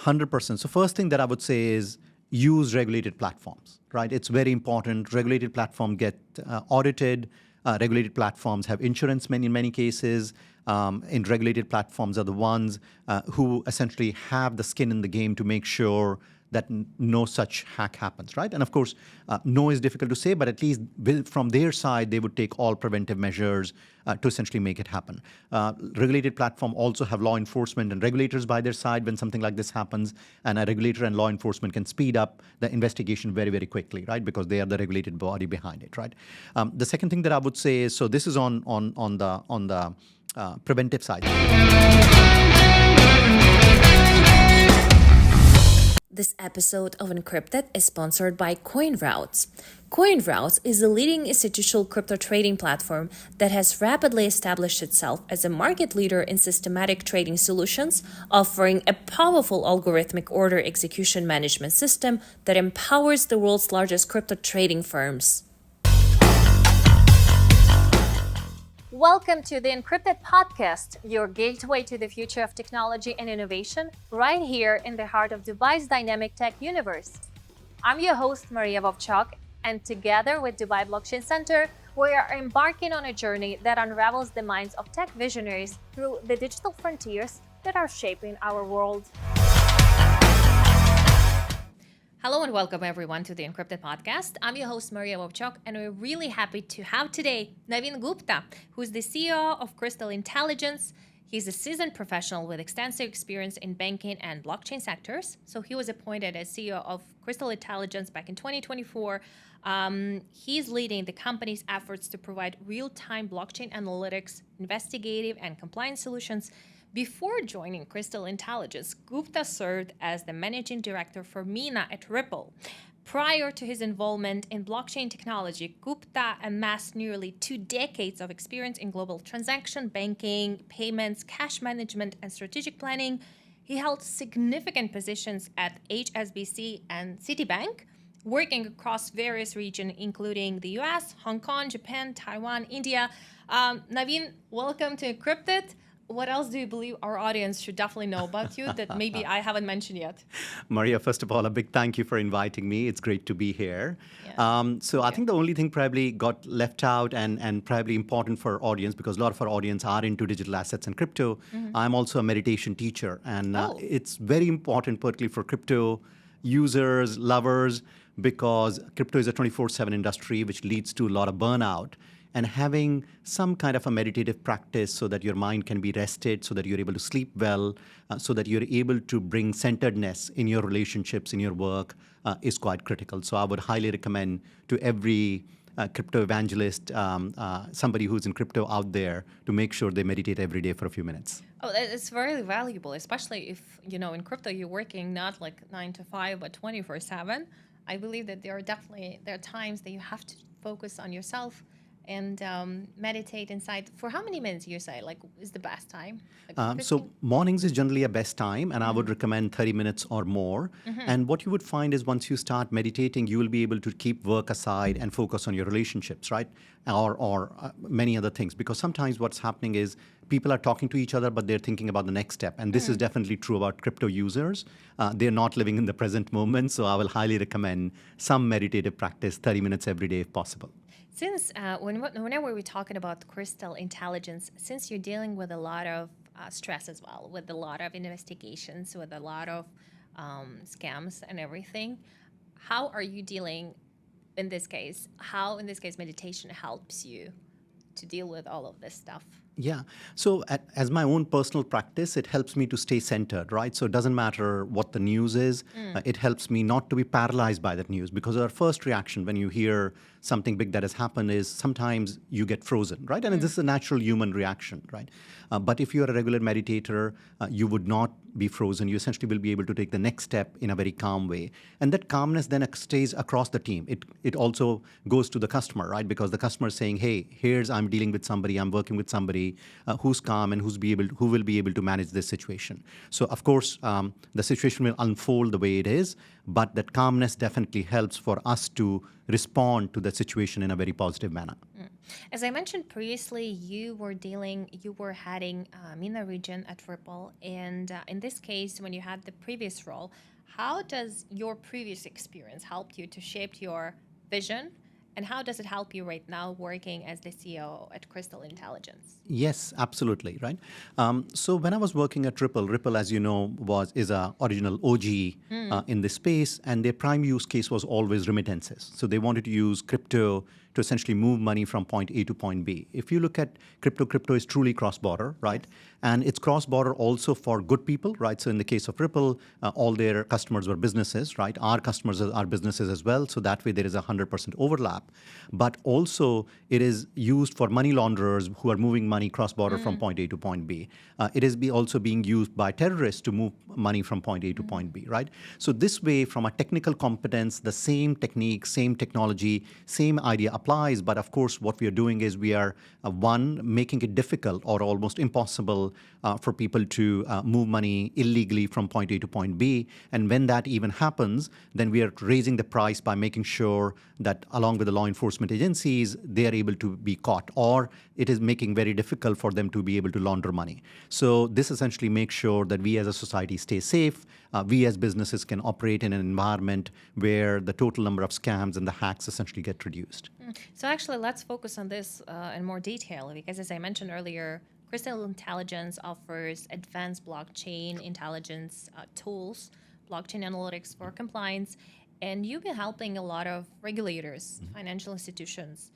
100%. So first thing that I would say is use regulated platforms, right? It's very important. Regulated platforms get audited. Regulated platforms have insurance in many cases. And regulated platforms are the ones who essentially have the skin in the game to make sure that no such hack happens, right? And of course, no is difficult to say, but at least from their side, they would take all preventive measures to essentially make it happen. Regulated platform also have law enforcement and regulators by their side when something like this happens, and a regulator and law enforcement can speed up the investigation very, very quickly, right? Because they are the regulated body behind it, right? The second thing that I would say is, so this is on the preventive side. This episode of Encrypted is sponsored by CoinRoutes. CoinRoutes is a leading institutional crypto trading platform that has rapidly established itself as a market leader in systematic trading solutions, offering a powerful algorithmic order execution management system that empowers the world's largest crypto trading firms. Welcome to the Encrypted podcast, your gateway to the future of technology and innovation, right here in the heart of Dubai's dynamic tech universe. I'm your host, Maria Vovchok, and together with Dubai Blockchain Center, we are embarking on a journey that unravels the minds of tech visionaries through the digital frontiers that are shaping our world. Hello and welcome everyone to the Encrypted podcast. I'm your host Maria Vovchok, and we're really happy to have today Navin Gupta, who's the CEO of Crystall Intelligence. He's a seasoned professional with extensive experience in banking and blockchain sectors. So he was appointed as CEO of Crystall Intelligence back in 2024. He's leading the company's efforts to provide real-time blockchain analytics, investigative and compliance solutions. Before joining Crystall Intelligence, Gupta served as the Managing Director for MENA at Ripple. Prior to his involvement in blockchain technology, Gupta amassed nearly 2 decades of experience in global transaction banking, payments, cash management, and strategic planning. He held significant positions at HSBC and Citibank, working across various regions, including the US, Hong Kong, Japan, Taiwan, India. Navin, welcome to Encrypted. What else do you believe our audience should definitely know about you that maybe I haven't mentioned yet? Maria, first of all, a big thank you for inviting me. It's great to be here. Yeah. I think the only thing probably got left out and probably important for our audience, because a lot of our audience are into digital assets and crypto. I'm also a meditation teacher, and it's very important, particularly for crypto users, lovers, because crypto is a 24/7 industry, which leads to a lot of burnout. And having some kind of a meditative practice so that your mind can be rested, so that you're able to sleep well, so that you're able to bring centeredness in your relationships, in your work, is quite critical. So I would highly recommend to every crypto evangelist, somebody who's in crypto out there, to make sure they meditate every day for a few minutes. Oh, it's very valuable, especially if, in crypto you're working not like 9 to 5, but 24/7. I believe that there are times that you have to focus on yourself and meditate inside. For how many minutes you say, is the best time? So mornings is generally a best time, and I would recommend 30 minutes or more. And what you would find is once you start meditating, you will be able to keep work aside and focus on your relationships, right? Or many other things. Because sometimes what's happening is people are talking to each other, but they're thinking about the next step. And this is definitely true about crypto users. They're not living in the present moment. So I will highly recommend some meditative practice, 30 minutes every day if possible. Since whenever we're talking about Crystall Intelligence, since you're dealing with a lot of stress as well, with a lot of investigations, with a lot of scams and everything, how are you dealing in this case? How, in this case, meditation helps you to deal with all of this stuff? Yeah. So as my own personal practice, it helps me to stay centered, right? So it doesn't matter what the news is. It helps me not to be paralyzed by that news, because our first reaction when you hear something big that has happened is sometimes you get frozen, right? And this is a natural human reaction, right? But if you're a regular meditator, you would not be frozen. You essentially will be able to take the next step in a very calm way. And that calmness then stays across the team. It also goes to the customer, right? Because the customer is saying, hey, I'm dealing with somebody, I'm working with somebody who's calm and who will be able to manage this situation. So of course, the situation will unfold the way it is, but that calmness definitely helps for us to respond to the situation in a very positive manner. As I mentioned previously, you were heading MENA region at Ripple, and in this case, when you had the previous role, how does your previous experience help you to shape your vision, and how does it help you right now working as the CEO at Crystall Intelligence? Yes, absolutely, right. So when I was working at Ripple, as you know, is a original OG in this space, and their prime use case was always remittances. So they wanted to use crypto to essentially move money from point A to point B. If you look at crypto is truly cross-border, right? And it's cross-border also for good people, right? So in the case of Ripple, all their customers were businesses, right? Our customers are businesses as well, so that way there is 100% overlap. But also it is used for money launderers who are moving money cross-border from point A to point B. It is also being used by terrorists to move money from point A to point B, right? So this way, from a technical competence, the same technique, same technology, same idea applies. But of course, what we are doing is we are, making it difficult or almost impossible for people to move money illegally from point A to point B. And when that even happens, then we are raising the price by making sure that along with the law enforcement agencies, they are able to be caught, or it is making very difficult for them to be able to launder money. So this essentially makes sure that we as a society stay safe. We as businesses can operate in an environment where the total number of scams and the hacks essentially get reduced. So actually, let's focus on this in more detail, because as I mentioned earlier, Crystall Intelligence offers advanced blockchain intelligence tools, blockchain analytics for compliance, and you've been helping a lot of regulators, financial institutions,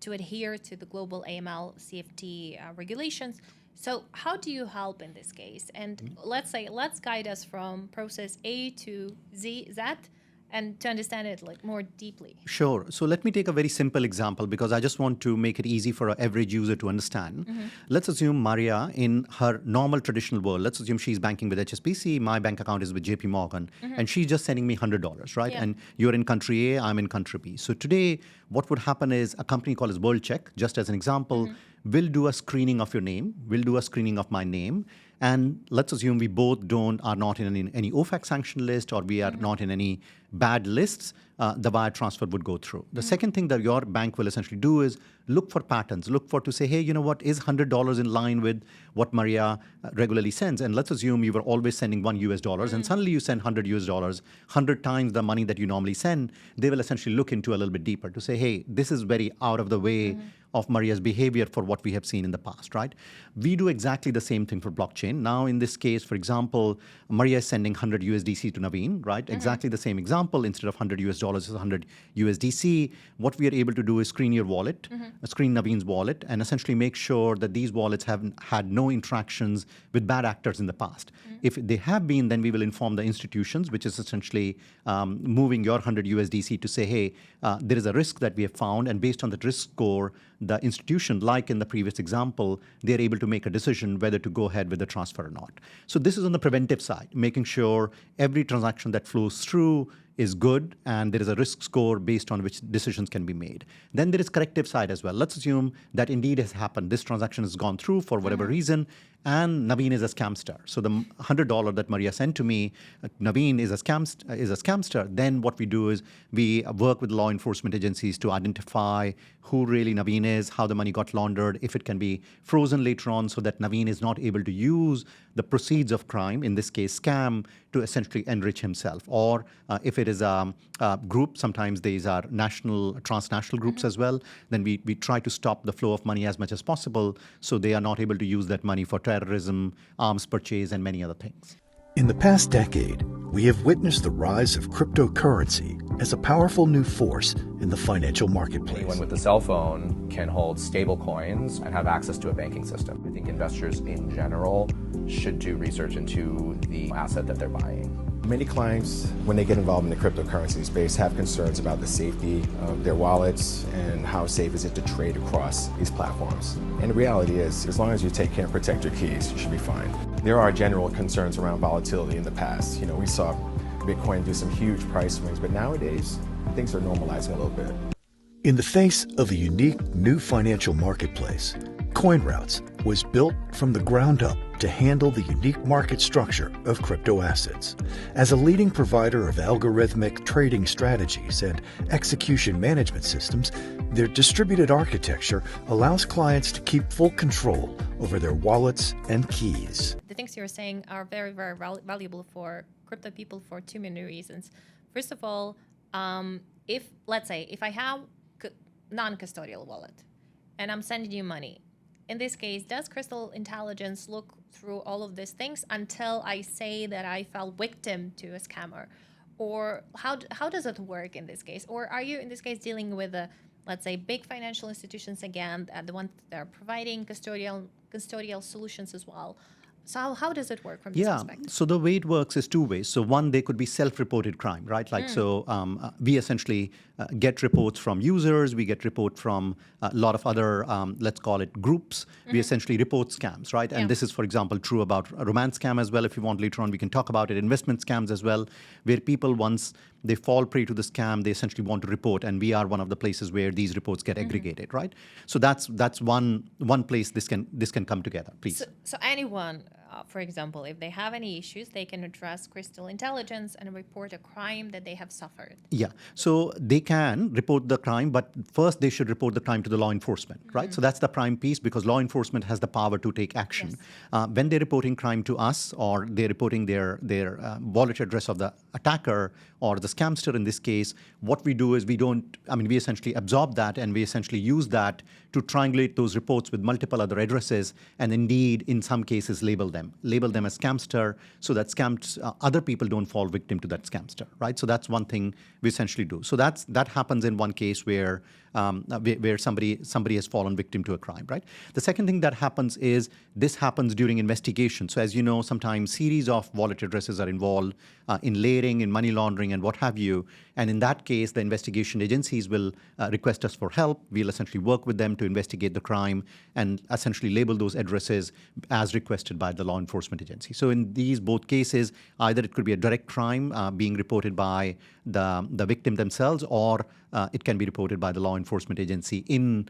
to adhere to the global AML CFT regulations. So how do you help in this case? And let's guide us from process A to Z, and to understand it more deeply. Sure. So let me take a very simple example, because I just want to make it easy for an average user to understand. Let's assume Maria, in her normal traditional world, let's assume she's banking with HSBC, my bank account is with JP Morgan, and she's just sending me $100, right? Yeah. And you're in country A, I'm in country B. So today, what would happen is a company called as WorldCheck, just as an example, will do a screening of your name, will do a screening of my name, and let's assume we both are not in any OFAC sanction list, or we are not in any bad lists, the wire transfer would go through. The second thing that your bank will essentially do is look for patterns, to say, hey, you know what, is $100 in line with what Maria regularly sends? And let's assume you were always sending $1 and suddenly you send $100, 100 times the money that you normally send. They will essentially look into a little bit deeper to say, hey, this is very out of the way of Maria's behavior for what we have seen in the past, right? We do exactly the same thing for blockchain. Now, in this case, for example, Maria is sending 100 USDC to Navin, right? Exactly the same example. Instead of $100 is 100 USDC. What we are able to do is screen your wallet, screen Navin's wallet, and essentially make sure that these wallets have had no interactions with bad actors in the past. If they have been, then we will inform the institutions, which is essentially moving your 100 USDC to say, hey, there is a risk that we have found, and based on that risk score, the institution, like in the previous example, they're able to make a decision whether to go ahead with the transfer or not. So this is on the preventive side, making sure every transaction that flows through is good and there is a risk score based on which decisions can be made. Then there is corrective side as well. Let's assume that indeed has happened. This transaction has gone through for whatever reason, and Navin is a scamster. So the $100 that Maria sent to me, Navin is a scamster. Then what we do is we work with law enforcement agencies to identify who really Navin is, how the money got laundered, if it can be frozen later on so that Navin is not able to use the proceeds of crime, in this case scam, to essentially enrich himself. Or if it is a group, sometimes these are transnational groups as well, then we try to stop the flow of money as much as possible so they are not able to use that money for terrorism, arms purchase, and many other things. In the past decade, we have witnessed the rise of cryptocurrency as a powerful new force in the financial marketplace. Anyone with a cell phone can hold stable coins and have access to a banking system. I think investors in general should do research into the asset that they're buying. Many clients, when they get involved in the cryptocurrency space, have concerns about the safety of their wallets and how safe is it to trade across these platforms. And the reality is, as long as you take care and protect your keys, you should be fine. There are general concerns around volatility in the past. We saw Bitcoin do some huge price swings, but nowadays, things are normalizing a little bit. In the face of a unique new financial marketplace, CoinRoutes was built from the ground up to handle the unique market structure of crypto assets. As a leading provider of algorithmic trading strategies and execution management systems, their distributed architecture allows clients to keep full control over their wallets and keys. The things you're saying are very, very valuable for crypto people for too many reasons. First of all, if I have non-custodial wallet and I'm sending you money, in this case, does Crystall Intelligence look through all of these things until I say that I fell victim to a scammer? Or how does it work in this case? Or are you in this case dealing with let's say big financial institutions again, the ones that are providing custodial solutions as well? So how does it work from this perspective? So the way it works is two ways. So one, they could be self-reported crime, right? We essentially get reports from users. We get report from a lot of other, let's call it groups. We essentially report scams, right? And this is, for example, true about a romance scam as well. If you want later on, we can talk about it. Investment scams as well, where people, once they fall prey to the scam, they essentially want to report. And we are one of the places where these reports get aggregated, right? So that's one place this can come together, please. So anyone, for example, if they have any issues, they can address Crystall Intelligence and report a crime that they have suffered. Yeah, so they can report the crime, but first they should report the crime to the law enforcement, right? So that's the prime piece, because law enforcement has the power to take action. Yes. When they're reporting crime to us, or they're reporting their wallet address of the attacker or the scamster in this case, what we do is we essentially absorb that, and we essentially use that to triangulate those reports with multiple other addresses, and indeed, in some cases, label them as scamster, so that other people don't fall victim to that scamster, right? So that's one thing we essentially do. So that happens in one case where somebody has fallen victim to a crime, right? The second thing that happens is this happens during investigation. So as you know, sometimes series of wallet addresses are involved in layering, in money laundering, and what have you. And in that case, the investigation agencies will request us for help. We'll essentially work with them to investigate the crime and essentially label those addresses as requested by the law enforcement agency. So in these both cases, either it could be a direct crime being reported by the victim themselves, or it can be reported by the law enforcement agency in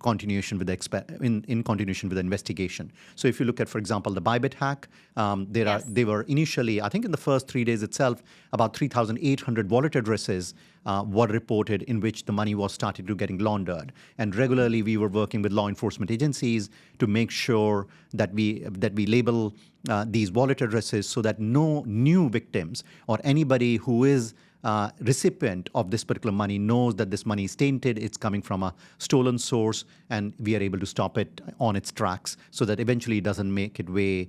continuation with the investigation. So if you look at, for example, the Bybit hack, they were initially, I think in the first 3 days itself, about 3,800 wallet addresses were reported in which the money was started to getting laundered. And regularly we were working with law enforcement agencies to make sure that we label these wallet addresses so that no new victims or anybody who is recipient of this particular money knows that this money is tainted, it's coming from a stolen source, and we are able to stop it on its tracks so that eventually it doesn't make its way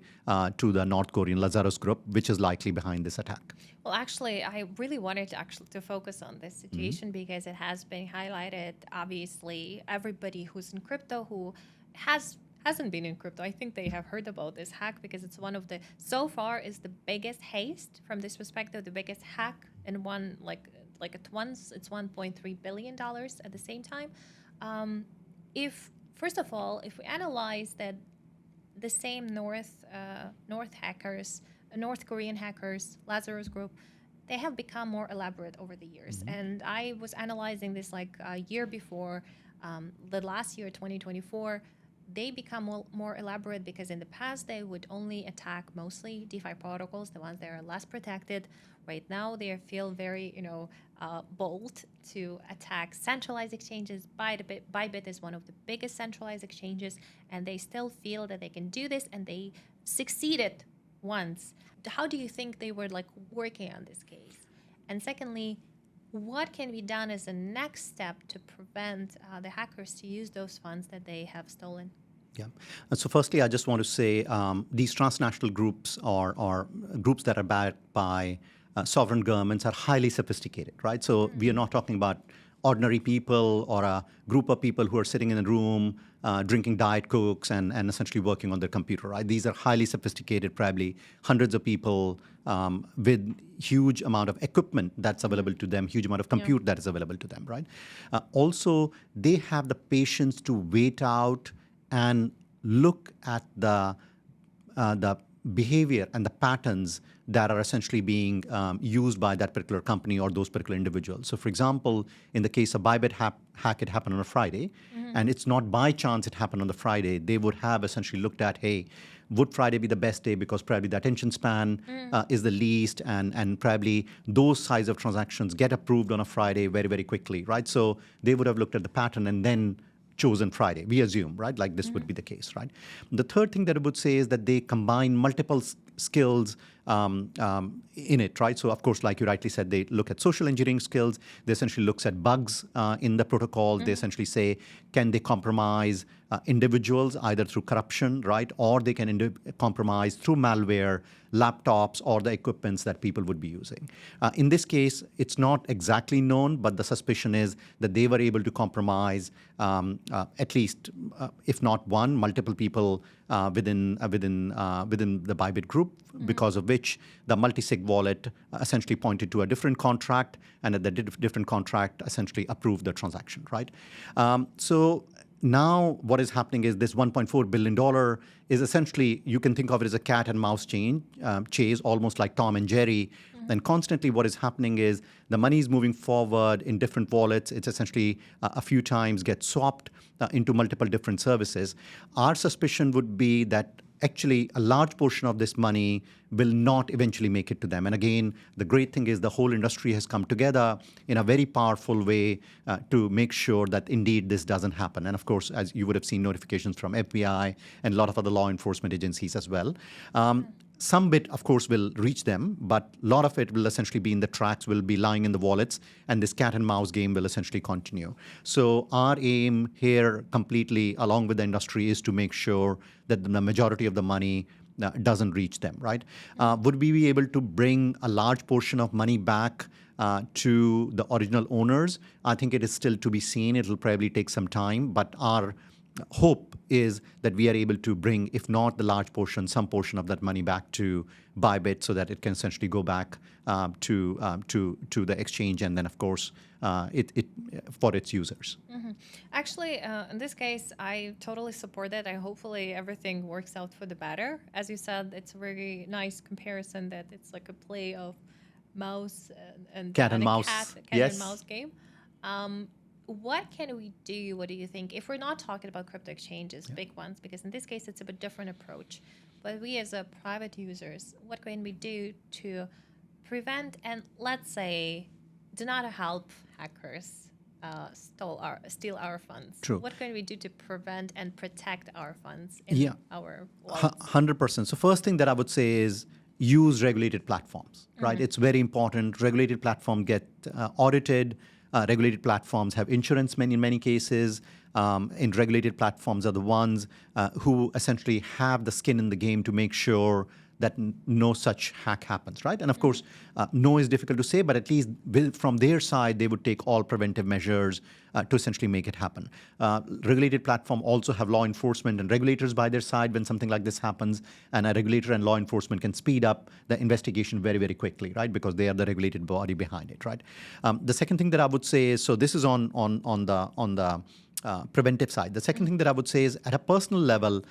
to the North Korean Lazarus group, which is likely behind this attack. Well, actually, I really wanted to focus on this situation because it has been highlighted. Obviously, everybody who's in crypto who hasn't been in crypto, I think they have heard about this hack because it's one of the, so far is the biggest haste from this perspective, the biggest hack in one, like at once, it's $1.3 billion at the same time. First of all, if we analyze that the same North Korean hackers, Lazarus Group, they have become more elaborate over the years. And I was analyzing this like a year before, the last year, 2024, they become more elaborate because in the past they would only attack mostly DeFi protocols, the ones that are less protected. Right now they feel very, bold to attack centralized exchanges. Bybit is one of the biggest centralized exchanges, and they still feel that they can do this, and they succeeded once. How do you think they were working on this case? And secondly, what can be done as a next step to prevent the hackers to use those funds that they have stolen? Yeah. So firstly, I just want to say these transnational groups or groups that are backed by sovereign governments are highly sophisticated, right? So we are not talking about ordinary people or a group of people who are sitting in a room drinking Diet Cokes and essentially working on their computer, right? These are highly sophisticated, probably hundreds of people with huge amount of equipment that's available to them, huge amount of compute that is available to them, right? Also, they have the patience to wait out and look at the behavior and the patterns that are essentially being used by that particular company or those particular individuals. So, for example, in the case of Bybit hack, it happened on a Friday, and it's not by chance it happened on the Friday. They would have essentially looked at, hey, would Friday be the best day because probably the attention span is the least, and probably those size of transactions get approved on a Friday very, very quickly, right? So they would have looked at the pattern and then chosen Friday, we assume, right? Like this would be the case, right? The third thing that I would say is that they combine multiple skills in it, right? So, of course, like you rightly said, they look at social engineering skills. They essentially looks at bugs in the protocol. They essentially say, can they compromise individuals either through corruption, right? Or they can compromise through malware, laptops, or the equipments that people would be using. In this case, it's not exactly known, but the suspicion is that they were able to compromise at least, if not one, multiple people within the Bybit group, because of which the multi-sig wallet essentially pointed to a different contract, and that the different contract essentially approved the transaction, right? So now what is happening is this $1.4 billion is essentially, you can think of it as a cat and mouse chase, almost like Tom and Jerry. And constantly what is happening is the money is moving forward in different wallets. It's essentially a few times gets swapped into multiple different services. Our suspicion would be that actually a large portion of this money will not eventually make it to them. And again, the great thing is the whole industry has come together in a very powerful way to make sure that indeed this doesn't happen. And of course, as you would have seen notifications from FBI and a lot of other law enforcement agencies as well. Some bit, of course, will reach them, but a lot of it will essentially be in the tracks, will be lying in the wallets, and this cat and mouse game will essentially continue. So our aim here completely, along with the industry, is to make sure that the majority of the money doesn't reach them, right? Would we be able to bring a large portion of money back to the original owners? I think it is still to be seen. It will probably take some time, but our hope is that we are able to bring, if not the large portion, some portion of that money back to Bybit so that it can essentially go back to the exchange, and then, of course, it for its users. Actually, in this case, I totally support that. Hopefully everything works out for the better. As you said, it's a very nice comparison that it's like a play of mouse and Cat and a mouse. cat Yes. and mouse game. What can we do? What do you think? If we're not talking about crypto exchanges, big ones, because in this case it's a bit different approach, but we as a private users, what can we do to prevent and, let's say, do not help hackers steal our funds? True. What can we do to prevent and protect our funds in our wallets? 100%. So first thing that I would say is use regulated platforms, right? It's very important. Regulated platforms get audited. Regulated platforms have insurance in many cases. And regulated platforms are the ones who essentially have the skin in the game to make sure that no such hack happens, right? And of course, no is difficult to say, but at least from their side, they would take all preventive measures to essentially make it happen. Regulated platform also have law enforcement and regulators by their side when something like this happens, and a regulator and law enforcement can speed up the investigation very, very quickly, right? Because they are the regulated body behind it, right? The second thing that I would say is, so this is on the preventive side. The second thing that I would say is, at a personal level,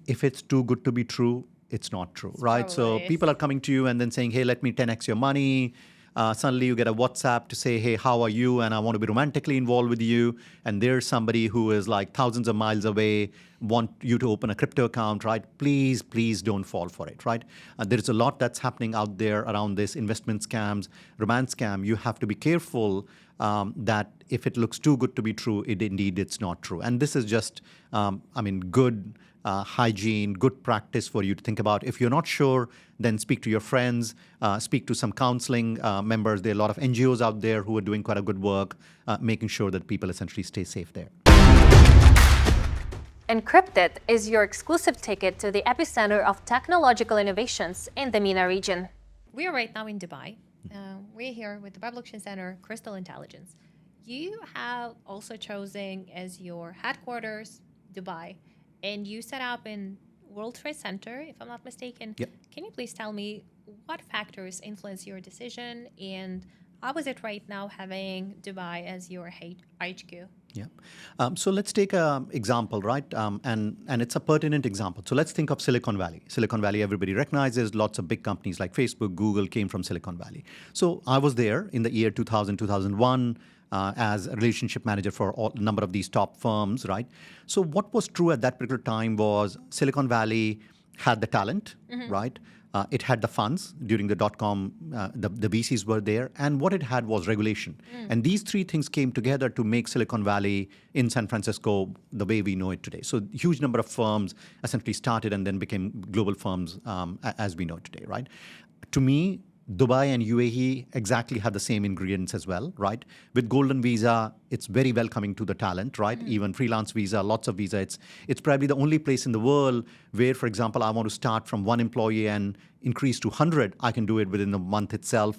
if it's too good to be true, it's not true, right? So people are coming to you and then saying, hey, let me 10x your money. Suddenly you get a WhatsApp to say, hey, how are you? And I want to be romantically involved with you. And there's somebody who is like thousands of miles away, want you to open a crypto account, right? Please, please don't fall for it, right? There's a lot that's happening out there around this, investment scams, romance scam. You have to be careful that if it looks too good to be true, it's not true. And this is just, good hygiene, good practice for you to think about. If you're not sure, then speak to your friends, speak to some counseling members. There are a lot of NGOs out there who are doing quite a good work, making sure that people essentially stay safe there. Encrypted is your exclusive ticket to the epicenter of technological innovations in the MENA region. We are right now in Dubai. We're here with the Blockchain Center, Crystall Intelligence. You have also chosen as your headquarters Dubai, and you set up in World Trade Center, if I'm not mistaken. Yep. Can you please tell me what factors influence your decision, and how is it right now having Dubai as your HQ? Yeah. So let's take an example, right? And it's a pertinent example. So let's think of Silicon Valley. Silicon Valley, everybody recognizes. Lots of big companies like Facebook, Google came from Silicon Valley. So I was there in the year 2000, 2001 as a relationship manager for a number of these top firms, right? So what was true at that particular time was Silicon Valley had the talent, right? It had the funds during the dot-com, the VCs were there, and what it had was regulation. And these three things came together to make Silicon Valley in San Francisco the way we know it today. So huge number of firms essentially started and then became global firms as we know today, right? To me, Dubai and UAE exactly have the same ingredients as well, right? With Golden Visa, it's very welcoming to the talent, right? Even freelance visa, lots of visa. It's probably the only place in the world where, for example, I want to start from one employee and increase to 100. I can do it within the month itself.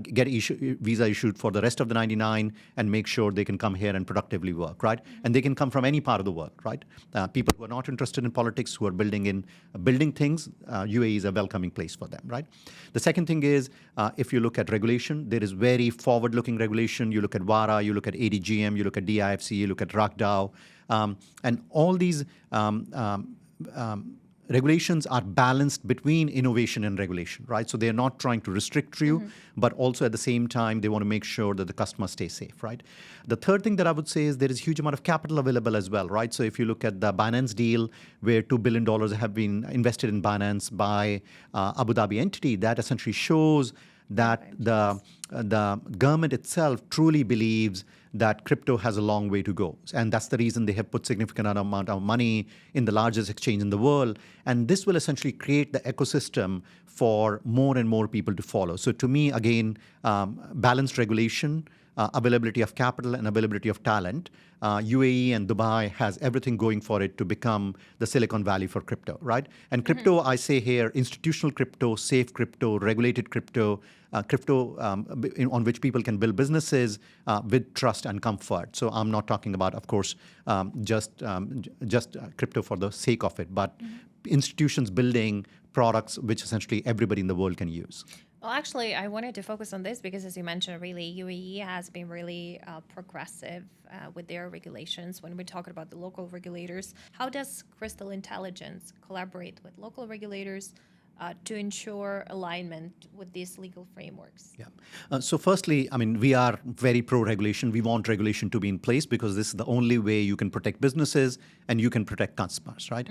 Get visa issued for the rest of the 99 and make sure they can come here and productively work, right? And they can come from any part of the world, right? People who are not interested in politics, who are building things, UAE is a welcoming place for them, right? The second thing is, if you look at regulation, there is very forward-looking regulation. You look at WARA, you look at ADGM, you look at DIFC, you look at RACDAO, and all these regulations are balanced between innovation and regulation, right? So they're not trying to restrict you, but also at the same time, they want to make sure that the customer stays safe, right? The third thing that I would say is there is a huge amount of capital available as well, right? So if you look at the Binance deal, where $2 billion have been invested in Binance by Abu Dhabi entity, that essentially shows that the government itself truly believes that crypto has a long way to go. And that's the reason they have put significant amount of money in the largest exchange in the world. And this will essentially create the ecosystem for more and more people to follow. So to me, again, balanced regulation, availability of capital and availability of talent. UAE and Dubai has everything going for it to become the Silicon Valley for crypto, right? And crypto, I say here, institutional crypto, safe crypto, regulated crypto, crypto on which people can build businesses with trust and comfort. So I'm not talking about, of course, just crypto for the sake of it, but institutions building products which essentially everybody in the world can use. Well, actually, I wanted to focus on this because, as you mentioned, really, UAE has been really progressive with their regulations. When we're talking about the local regulators, how does Crystall Intelligence collaborate with local regulators to ensure alignment with these legal frameworks? Yeah. So firstly, I mean, we are very pro-regulation. We want regulation to be in place because this is the only way you can protect businesses and you can protect customers, right?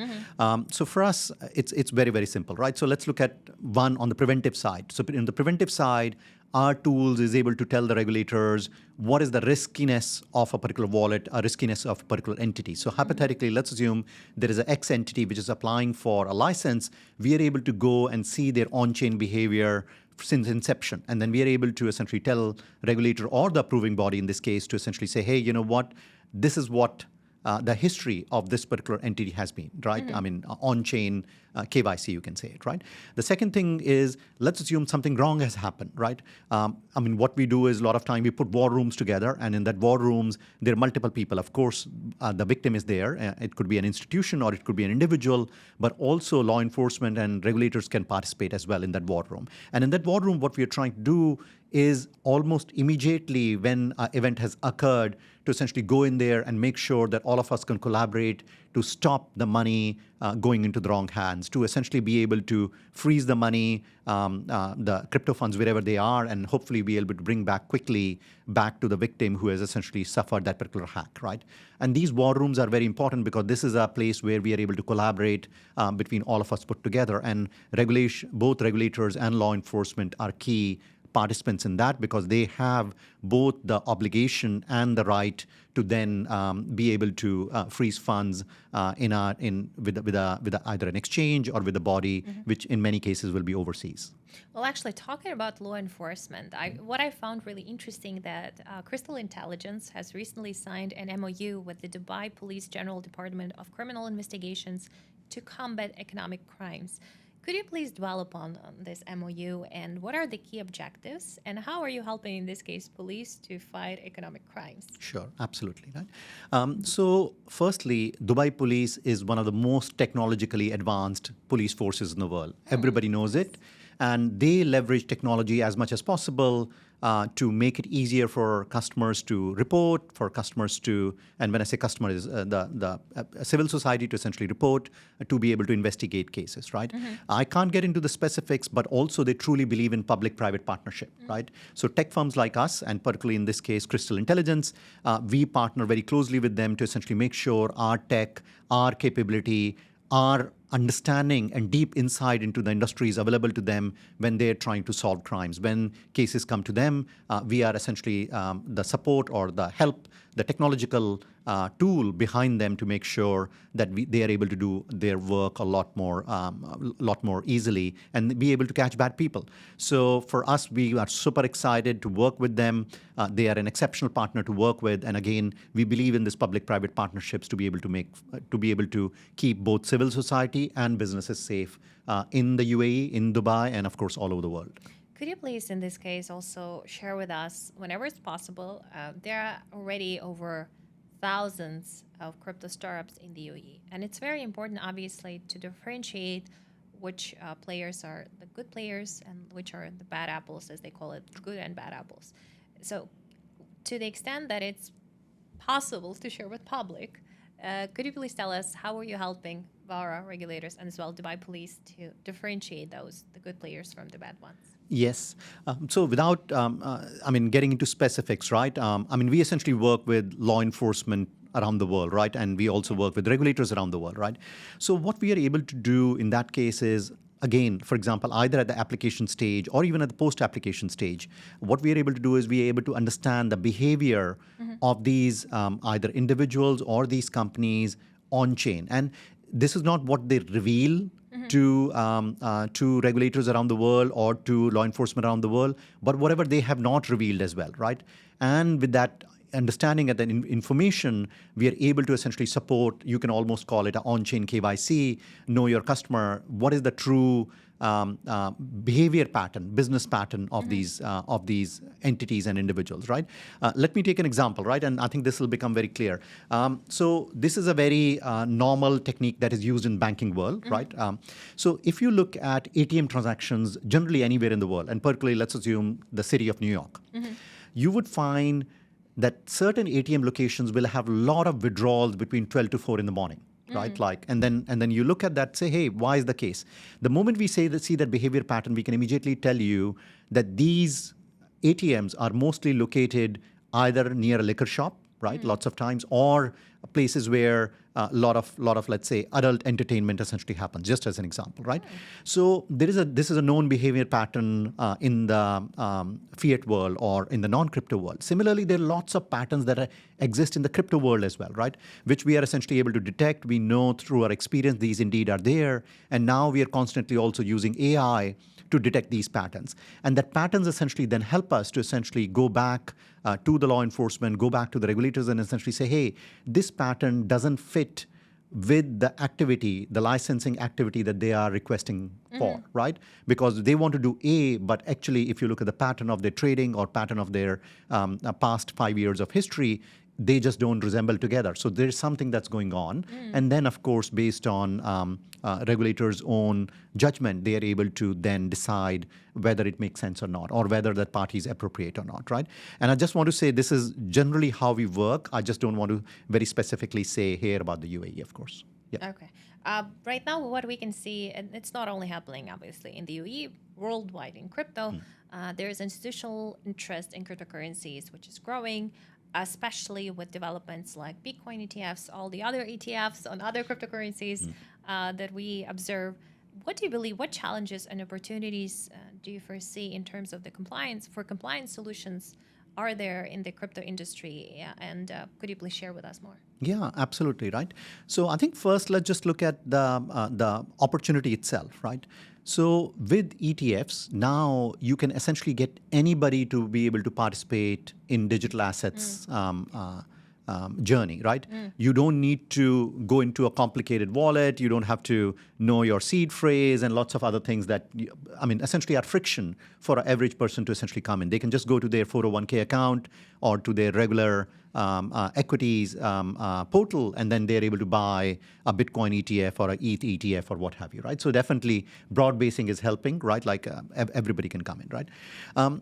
So for us, it's very, very simple, right? So let's look at one on the preventive side. So in the preventive side, our tools is able to tell the regulators what is the riskiness of a particular wallet, or riskiness of a particular entity. So hypothetically, let's assume there is an X entity which is applying for a license. We are able to go and see their on-chain behavior since inception. And then we are able to essentially tell regulator or the approving body in this case to essentially say, hey, you know what, this is what the history of this particular entity has been, right? I mean, on-chain KYC, you can say it, right? The second thing is, let's assume something wrong has happened, right? I mean, what we do is a lot of time we put war rooms together, and in that war rooms, there are multiple people. Of course, the victim is there. It could be an institution or it could be an individual, but also law enforcement and regulators can participate as well in that war room. And in that war room, what we are trying to do is almost immediately when an event has occurred to essentially go in there and make sure that all of us can collaborate to stop the money going into the wrong hands, to essentially be able to freeze the money, the crypto funds wherever they are, and hopefully be able to bring back quickly back to the victim who has essentially suffered that particular hack, right? And these war rooms are very important because this is a place where we are able to collaborate between all of us put together, and both regulators and law enforcement are key participants in that because they have both the obligation and the right to then be able to freeze funds with either an exchange or with a body, which in many cases will be overseas. Well, actually, talking about law enforcement, what I found really interesting that Crystall Intelligence has recently signed an MOU with the Dubai Police General Department of Criminal Investigations to combat economic crimes. Could you please dwell upon this MOU and what are the key objectives and how are you helping, in this case, police to fight economic crimes? Sure, absolutely. Right. So firstly, Dubai Police is one of the most technologically advanced police forces in the world. Everybody knows it. And they leverage technology as much as possible to make it easier for customers to report, for customers to, and when I say customer is the civil society to essentially report, to be able to investigate cases, right? I can't get into the specifics, but also they truly believe in public-private partnership, right? So tech firms like us, and particularly in this case, Crystall Intelligence, we partner very closely with them to essentially make sure our tech, our capability, our understanding and deep insight into the industry is available to them when they're trying to solve crimes. When cases come to them, we are essentially the support or the help, the technological tool behind them to make sure that they are able to do their work a lot more easily and be able to catch bad people. So for us, we are super excited to work with them. They are an exceptional partner to work with, and again, we believe in this public-private partnerships to be able to keep both civil society and businesses safe in the UAE, in Dubai, and of course all over the world. Could you please, in this case, also share with us, whenever it's possible, there are already over thousands of crypto startups in the UAE. And it's very important, obviously, to differentiate which players are the good players and which are the bad apples, as they call it, good and bad apples. So to the extent that it's possible to share with public, could you please tell us how are you helping VARA regulators and as well Dubai police to differentiate the good players from the bad ones? Yes. So without, getting into specifics, right? We essentially work with law enforcement around the world, right? And we also work with regulators around the world, right? So what we are able to do in that case is, again, for example, either at the application stage or even at the post-application stage, what we are able to do is we are able to understand the behavior of these either individuals or these companies on-chain. And this is not what they reveal to regulators around the world or to law enforcement around the world, but whatever they have not revealed as well, right? And with that understanding and that information, we are able to essentially support, you can almost call it an on-chain KYC, know your customer, what is the true behavior pattern, business pattern of these entities and individuals, right? Let me take an example, right? And I think this will become very clear. So this is a very normal technique that is used in banking world, right? So if you look at ATM transactions generally anywhere in the world, and particularly let's assume the city of New York, you would find that certain ATM locations will have a lot of withdrawals between 12 to 4 in the morning, right? And then you look at that, say, hey, why is the case? The moment we see that behavior pattern, we can immediately tell you that these ATMs are mostly located either near a liquor shop, right? Lots of times, or places where a lot of let's say adult entertainment essentially happens, just as an example, right? So this is a known behavior pattern in the fiat world or in the non-crypto world. Similarly, there are lots of patterns that exist in the crypto world as well, right? Which we are essentially able to detect. We know through our experience these indeed are there, and now we are constantly also using AI to detect these patterns. And that patterns essentially then help us to essentially go back to the law enforcement, go back to the regulators and essentially say, hey, this pattern doesn't fit with the activity, the licensing activity that they are requesting for, right? Because they want to do A, but actually if you look at the pattern of their trading or pattern of their past 5 years of history, they just don't resemble together. So there's something that's going on. And then, of course, based on regulators' own judgment, they are able to then decide whether it makes sense or not, or whether that party is appropriate or not, right? And I just want to say this is generally how we work. I just don't want to very specifically say here about the UAE, of course. Yeah. Okay. Right now, what we can see, and it's not only happening, obviously, in the UAE, worldwide in crypto, there is institutional interest in cryptocurrencies, which is growing, especially with developments like Bitcoin ETFs, all the other ETFs on other cryptocurrencies that we observe. What do you believe, what challenges and opportunities do you foresee in terms of the compliance solutions are there in the crypto industry? And could you please share with us more? Yeah, absolutely, right? So I think first let's just look at the opportunity itself, right? So with ETFs, now you can essentially get anybody to be able to participate in digital assets journey, right? You don't need to go into a complicated wallet. You don't have to know your seed phrase and lots of other things that, essentially are friction for an average person to essentially come in. They can just go to their 401k account or to their regular equities portal, and then they're able to buy a Bitcoin ETF or a ETH ETF or what have you, right? So definitely broad basing is helping, right? Like everybody can come in, right?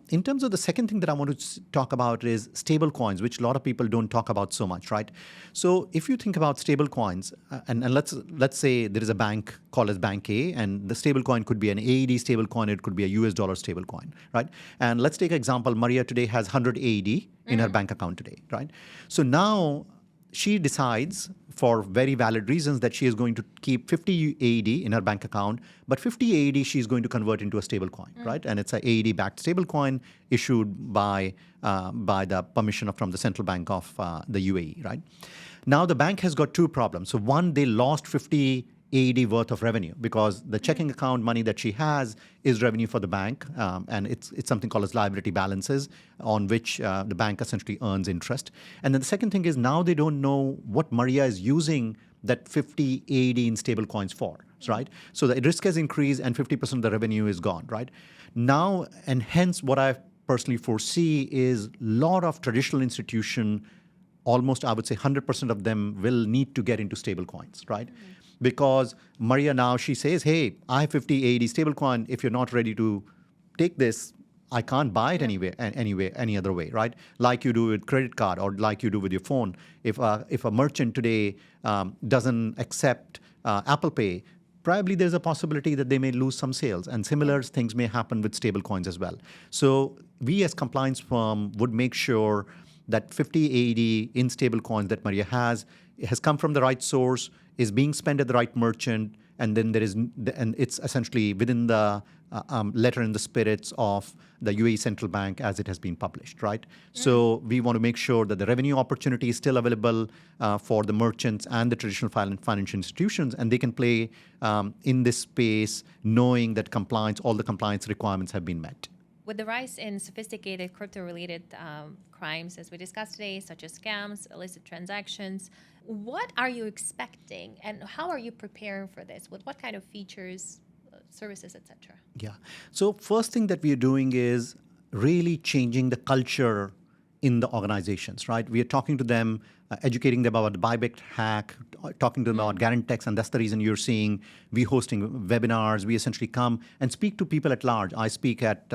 In terms of the second thing that I want to talk about is stable coins, which a lot of people don't talk about so much, right? So if you think about stable coins, and let's say there is a bank called as Bank A, and the stable coin could be an AED stable coin, it could be a US dollar stable coin, right? And let's take an example. Maria today has 100 AED in her bank account today, right? So now she decides, for very valid reasons, that she is going to keep 50 AED in her bank account, but 50 AED she's going to convert into a stable coin, right? And it's a AED-backed stable coin issued by the permission from the central bank of the UAE, right? Now the bank has got two problems. So one, they lost 50 AED worth of revenue because the checking account money that she has is revenue for the bank, and it's something called as liability balances on which the bank essentially earns interest. And then the second thing is now they don't know what Maria is using that 50 AED in stable coins for, right? So the risk has increased and 50% of the revenue is gone, right? Now, and hence what I personally foresee is a lot of traditional institution, almost I would say 100% of them will need to get into stable coins, right? Because Maria now, she says, hey, I have 50 AED stablecoin. If you're not ready to take this, I can't buy it any other way, right? Like you do with credit card or like you do with your phone. If a merchant today doesn't accept Apple Pay, probably there's a possibility that they may lose some sales. And similar things may happen with stablecoins as well. So we as compliance firm would make sure that 50 AED in stablecoins that Maria has come from the right source, is being spent at the right merchant, and then and it's essentially within the letter and the spirits of the UAE Central Bank as it has been published, right? So we want to make sure that the revenue opportunity is still available for the merchants and the traditional financial institutions, and they can play in this space knowing that all the compliance requirements have been met. With the rise in sophisticated crypto-related crimes, as we discussed today, such as scams, illicit transactions, what are you expecting and how are you preparing for this? With what kind of features, services, etc.? Yeah. So first thing that we are doing is really changing the culture in the organizations, right? We are talking to them, educating them about the Bybit hack, talking to them about Guarantex, and that's the reason you're seeing we hosting webinars. We essentially come and speak to people at large. I speak at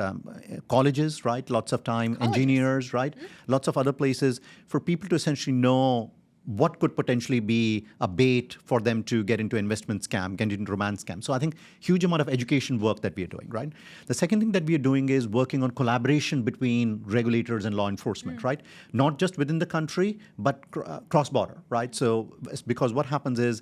colleges, right? Lots of time, engineers, right? Lots of other places for people to essentially know what could potentially be a bait for them to get into investment scam, get into romance scam. So I think huge amount of education work that we are doing, right? The second thing that we are doing is working on collaboration between regulators and law enforcement, right? Not just within the country, but cross-border, right? So because what happens is,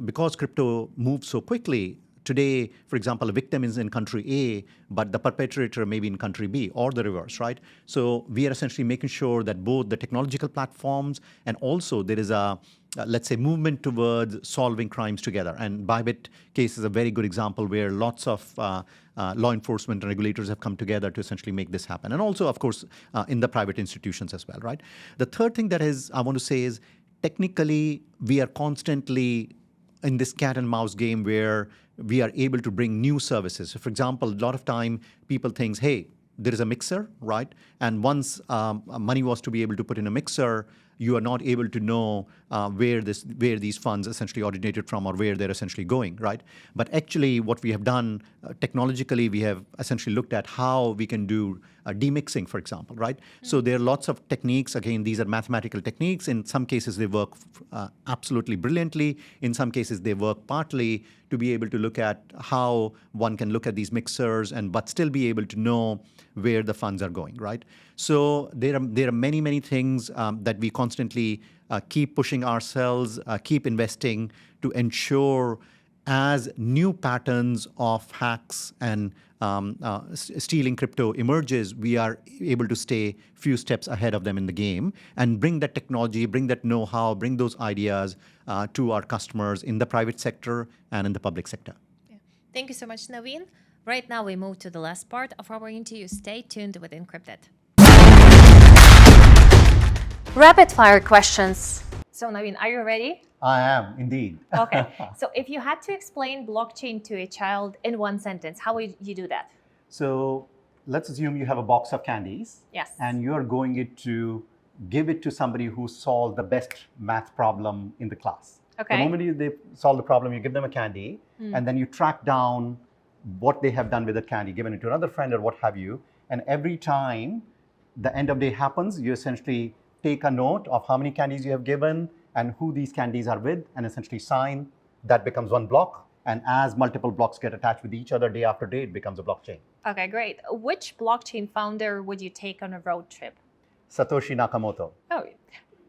because crypto moves so quickly, today, for example, a victim is in country A, but the perpetrator may be in country B, or the reverse, right? So we are essentially making sure that both the technological platforms and also there is a, let's say, movement towards solving crimes together. And Bybit case is a very good example where lots of law enforcement and regulators have come together to essentially make this happen. And also, of course, in the private institutions as well, right? The third thing that I want to say is, technically, we are constantly in this cat and mouse game where we are able to bring new services. So for example, a lot of time people think, hey, there is a mixer, right? And once money was to be able to put in a mixer, you are not able to know where these funds essentially originated from or where they're essentially going, right? But actually what we have done technologically, we have essentially looked at how we can do demixing, for example, right? So there are lots of techniques. Again, these are mathematical techniques. In some cases, they work absolutely brilliantly. In some cases, they work partly to be able to look at how one can look at these mixers but still be able to know where the funds are going, right? So there are many things that we constantly keep pushing ourselves, keep investing to ensure as new patterns of hacks and stealing crypto emerges, we are able to stay few steps ahead of them in the game and bring that technology, bring that know-how, bring those ideas to our customers in the private sector and in the public sector. Yeah. Thank you so much, Navin. Right now, we move to the last part of our interview. Stay tuned with Encrypted. Rapid fire questions. So, Navin, are you ready? I am, indeed. Okay. So if you had to explain blockchain to a child in one sentence, how would you do that? So let's assume you have a box of candies. Yes. And you're going to give it to somebody who solved the best math problem in the class. Okay. The moment they solve the problem, you give them a candy, and then you track down what they have done with the candy, given it to another friend or what have you. And every time the end of day happens, you essentially take a note of how many candies you have given and who these candies are with, and essentially sign. That becomes one block. And as multiple blocks get attached with each other day after day, it becomes a blockchain. Okay, great. Which blockchain founder would you take on a road trip? Satoshi Nakamoto. Oh,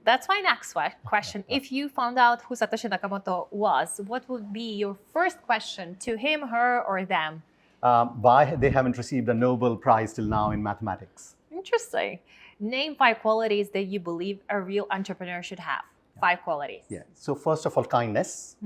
that's my next question. If you found out who Satoshi Nakamoto was, what would be your first question to him, her, or them? Why they haven't received a Nobel Prize till now in mathematics? Interesting. Name 5 qualities that you believe a real entrepreneur should have. 5 qualities. Yeah. So first of all, kindness,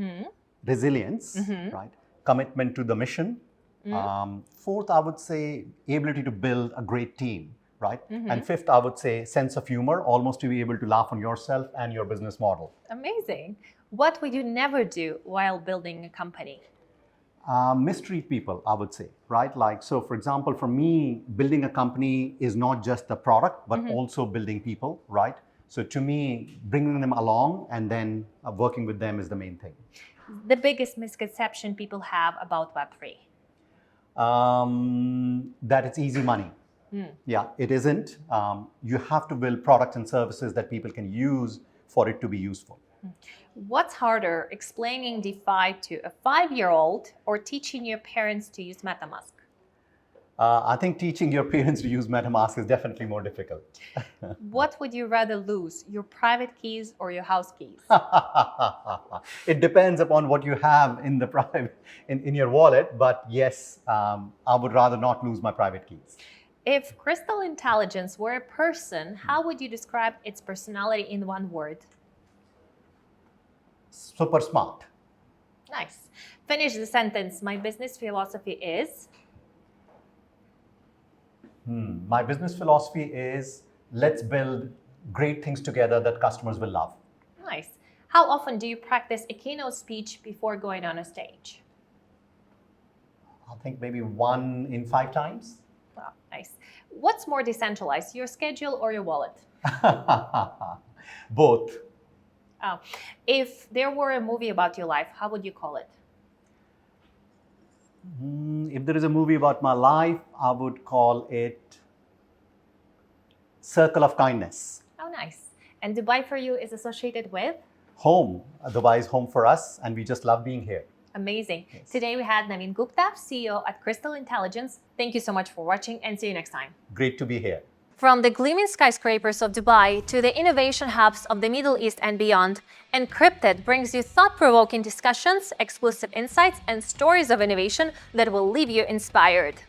resilience, right? Commitment to the mission. Fourth, I would say ability to build a great team, right? And fifth, I would say sense of humor, almost to be able to laugh on yourself and your business model. Amazing. What would you never do while building a company? Mistreat people, I would say, right? Like, so for example, for me, building a company is not just the product, but also building people, right? So to me, bringing them along and then working with them is the main thing. The biggest misconception people have about Web3? That it's easy money. Yeah, it isn't. You have to build products and services that people can use for it to be useful. What's harder, explaining DeFi to a 5-year-old or teaching your parents to use MetaMask? I think teaching your parents to use MetaMask is definitely more difficult. What would you rather lose, your private keys or your house keys? It depends upon what you have in the in your wallet, but yes, I would rather not lose my private keys. If Crystall Intelligence were a person, how would you describe its personality in one word? Super smart. Nice. Finish the sentence. My business philosophy is... My business philosophy is let's build great things together that customers will love. Nice. How often do you practice a keynote speech before going on a stage? I think maybe 1 in 5 times. Wow, nice. What's more decentralized, your schedule or your wallet? Both. Oh. If there were a movie about your life, how would you call it? If there is a movie about my life, I would call it Circle of Kindness. Oh, nice. And Dubai for you is associated with? Home. Dubai is home for us, and we just love being here. Amazing. Yes. Today we had Navin Gupta, CEO at Crystall Intelligence. Thank you so much for watching and see you next time. Great to be here. From the gleaming skyscrapers of Dubai to the innovation hubs of the Middle East and beyond, Encrypted brings you thought-provoking discussions, exclusive insights, and stories of innovation that will leave you inspired.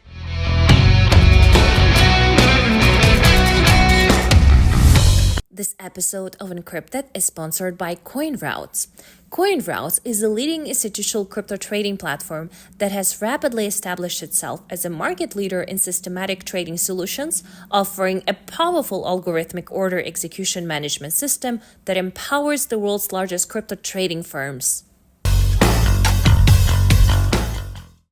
This episode of Encrypted is sponsored by CoinRoutes. CoinRoutes is a leading institutional crypto trading platform that has rapidly established itself as a market leader in systematic trading solutions, offering a powerful algorithmic order execution management system that empowers the world's largest crypto trading firms.